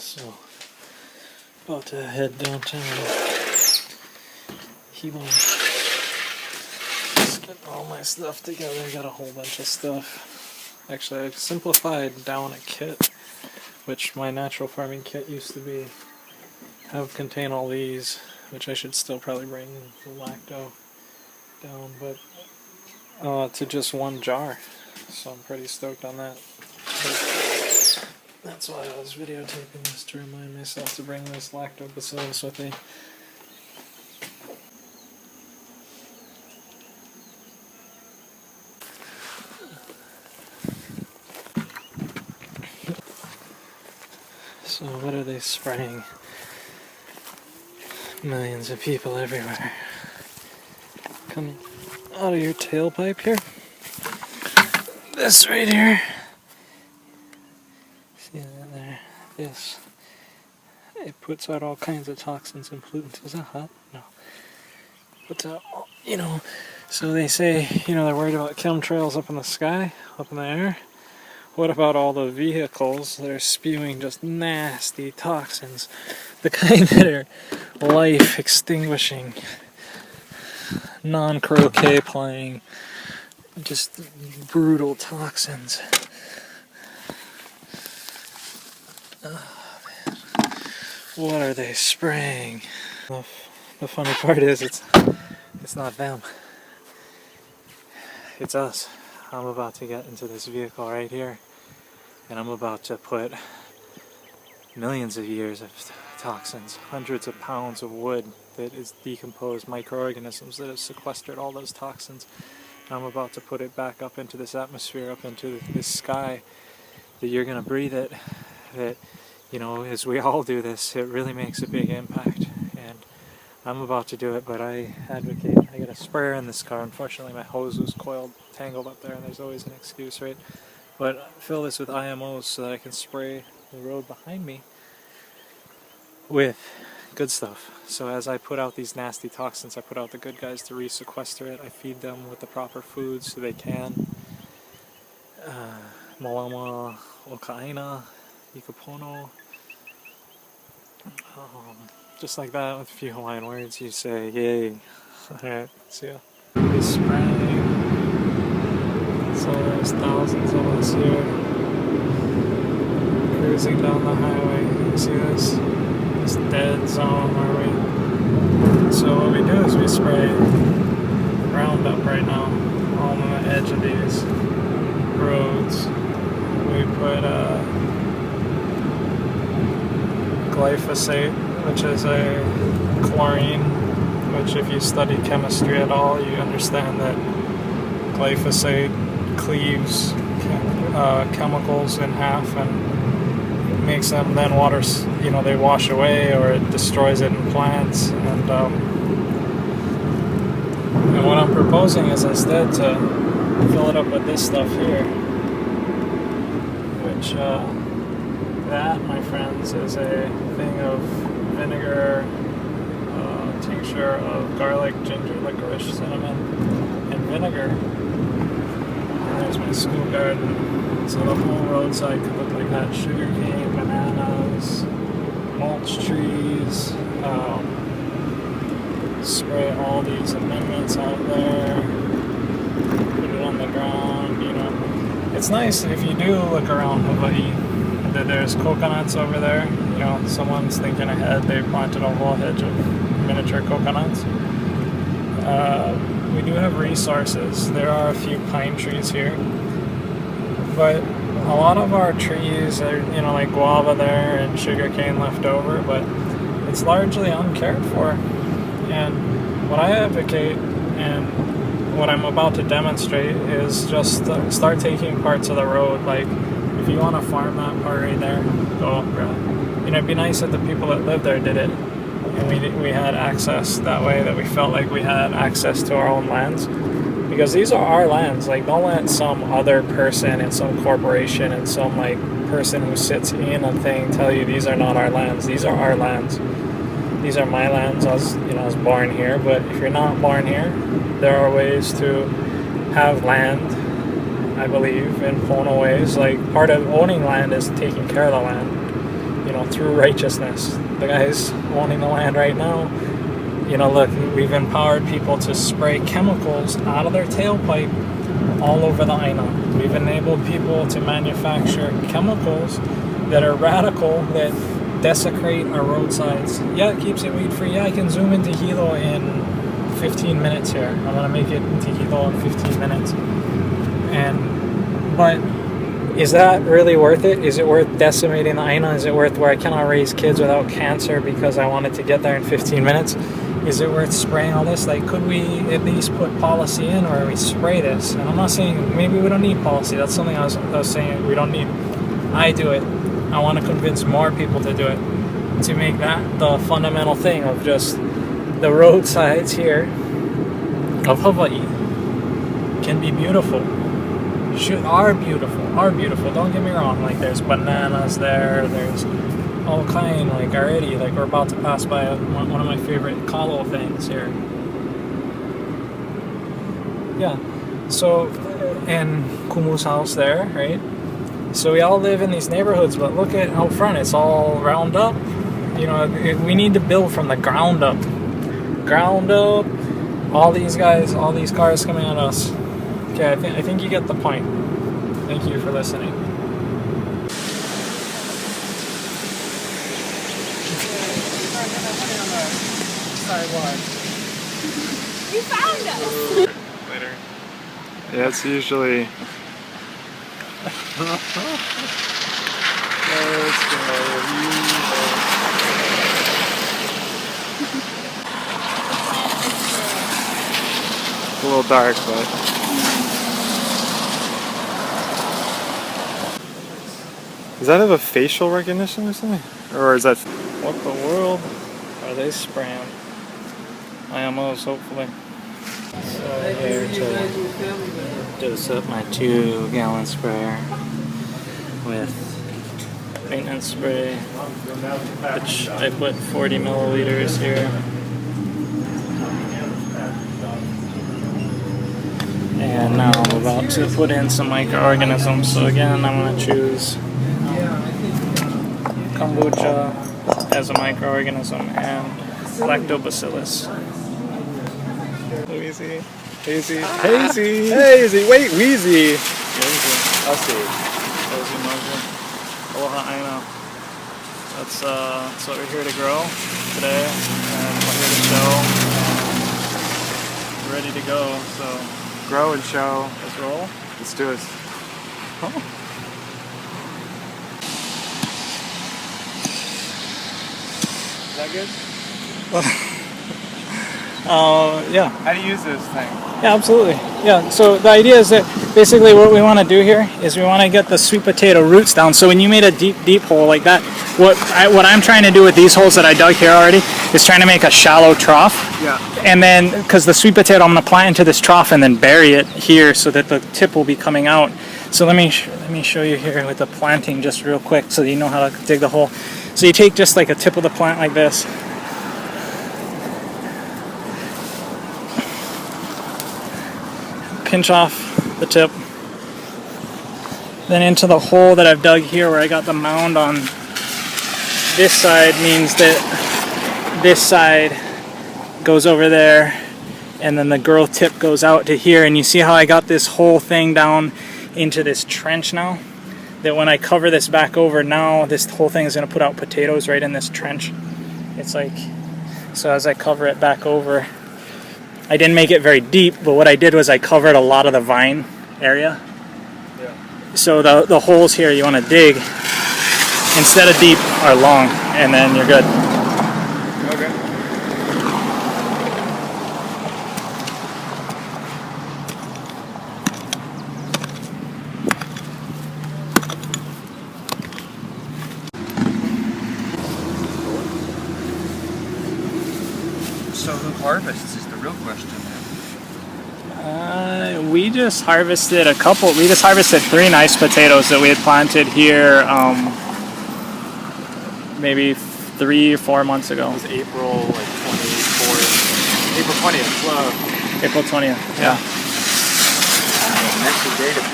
So, about to head downtown. Keep on. Just getting all my stuff together. I got a whole bunch of stuff. Actually, I've simplified down a kit, which my natural farming kit used to be. Contain all these, which I should still probably bring the lacto down, but to just one jar. So I'm pretty stoked on that. But that's why I was videotaping this, to remind myself to bring this lactobacillus with me. So what are they spraying? Millions of people everywhere. Coming out of your tailpipe here. This right here. See that there? This. It puts out all kinds of toxins and pollutants. Is that hot? No. Puts out, so they say, they're worried about chemtrails up in the sky, up in the air. What about all the vehicles that are spewing just nasty toxins? The kind that are life extinguishing, non-croquet playing, just brutal toxins. Oh man, what are they spraying? The funny part is it's not them. It's us. I'm about to get into this vehicle right here, and I'm about to put millions of years of toxins, hundreds of pounds of wood that is decomposed, microorganisms that have sequestered all those toxins. I'm about to put it back up into this atmosphere, up into this sky, that you're going to breathe it, that, as we all do this, it really makes a big impact. And I'm about to do it, but I advocate, I got a sprayer in this car. Unfortunately, my hose was tangled up there, and there's always an excuse, right? But fill this with IMOs so that I can spray the road behind me with good stuff. So as I put out these nasty toxins, I put out the good guys to re-sequester it. I feed them with the proper food so they can. Malama, Okaina, Ikapono. Just like that, with a few Hawaiian words, you say, yay. Alright, see ya. He's spraying. So there's thousands of us here. Cruising down the highway. You see this? This dead zone where so what we do is we spray Roundup right now on the edge of these roads. We put glyphosate, which is a chlorine, which if you study chemistry at all, you understand that glyphosate cleaves chemicals in half and makes them then they wash away, or it destroys it in plants. And what I'm proposing is instead to fill it up with this stuff here, which that, my friends, is a thing of vinegar, tincture of garlic, ginger, licorice, cinnamon, and vinegar. And there's my school garden. So the whole roadside could look like that. Sugarcane, bananas, mulch trees. Spray all these amendments out there. Put it on the ground, It's nice if you do look around Hawaii that there's coconuts over there. Someone's thinking ahead. They planted a whole hedge of miniature coconuts. We do have resources. There are a few pine trees here. But a lot of our trees are, like guava there and sugarcane left over, but it's largely uncared for. And what I advocate and what I'm about to demonstrate is just start taking parts of the road. Like, if you want to farm that part right there, go for it. It'd be nice if the people that live there did it, and we had access that way, that we felt like we had access to our own lands. Because these are our lands. Like, don't let some other person and some corporation and some person who sits in a thing tell you these are not our lands. These are our lands. These are my lands. I was born here. But if you're not born here, there are ways to have land, I believe, in Pono ways. Like, part of owning land is taking care of the land. not through righteousness. The guy's owning the land right now. You know, look, we've empowered people to spray chemicals out of their tailpipe all over the Aina. We've enabled people to manufacture chemicals that are radical, that desecrate our roadsides. Yeah, it keeps it weed free. Yeah, I can zoom into Hilo in 15 minutes here. I'm gonna make it into Hilo in 15 minutes. But is that really worth it? Is it worth decimating the Aina? Is it worth where I cannot raise kids without cancer because I wanted to get there in 15 minutes? Is it worth spraying all this? Like, could we at least put policy in where we spray this? And I'm not saying maybe we don't need policy. That's something I was saying we don't need. I do it. I want to convince more people to do it, to make that the fundamental thing of just the roadsides here of Hawaii can be beautiful. Are beautiful. Don't get me wrong. Like, there's bananas there. There's all kind. Like, already, like, we're about to pass by one of my favorite kalo things here. Yeah. So, and Kumu's house there, right? So we all live in these neighborhoods, but look at out front. It's all round up. You know, we need to build from the ground up. Ground up. All these guys, all these cars coming at us. Okay, I think you get the point. Thank you for listening. You found us! Later. Yeah, it's usually... It's a little dark, but... Does that have a facial recognition or something? Or is that... What the world are they spraying? IMOs, hopefully. So here to dose up my 2-gallon sprayer with maintenance spray, which I put 40 milliliters here. And now I'm about to put in some microorganisms. So again, I'm going to choose kombucha as a microorganism and lactobacillus. Wheezy. Hazy. Hazy. Hazy. Wait, Wheezy. I'll see. Cozy Mojo. Aloha Aina. That's what we're here to grow today. And we're here to show. And we're ready to go. So grow and show. Let's roll. Let's do it. Oh. Is that good? Yeah. How do you use this thing? Yeah, absolutely. Yeah, so the idea is that basically what we want to do here is we want to get the sweet potato roots down. So when you made a deep hole like that, what I'm trying to do with these holes that I dug here already is trying to make a shallow trough. Yeah. And then, because the sweet potato, I'm going to plant into this trough and then bury it here so that the tip will be coming out. So let me show you here with the planting just real quick so that you know how to dig the hole. So you take just like a tip of the plant like this. Pinch off the tip. Then into the hole that I've dug here where I got the mound on this side means that this side goes over there and then the girl tip goes out to here, and you see how I got this whole thing down into this trench now? That when I cover this back over now, this whole thing is going to put out potatoes right in this trench. It's like, so as I cover it back over, I didn't make it very deep, but what I did was I covered a lot of the vine area. Yeah. So the holes here you want to dig, instead of deep, are long, and then you're good. Okay. So who harvests is the real question then. We just harvested we just harvested 3 nice potatoes that we had planted here maybe 3 or 4 months ago. It was April like 24th. April 20th. April 20th, yeah. Next day to pick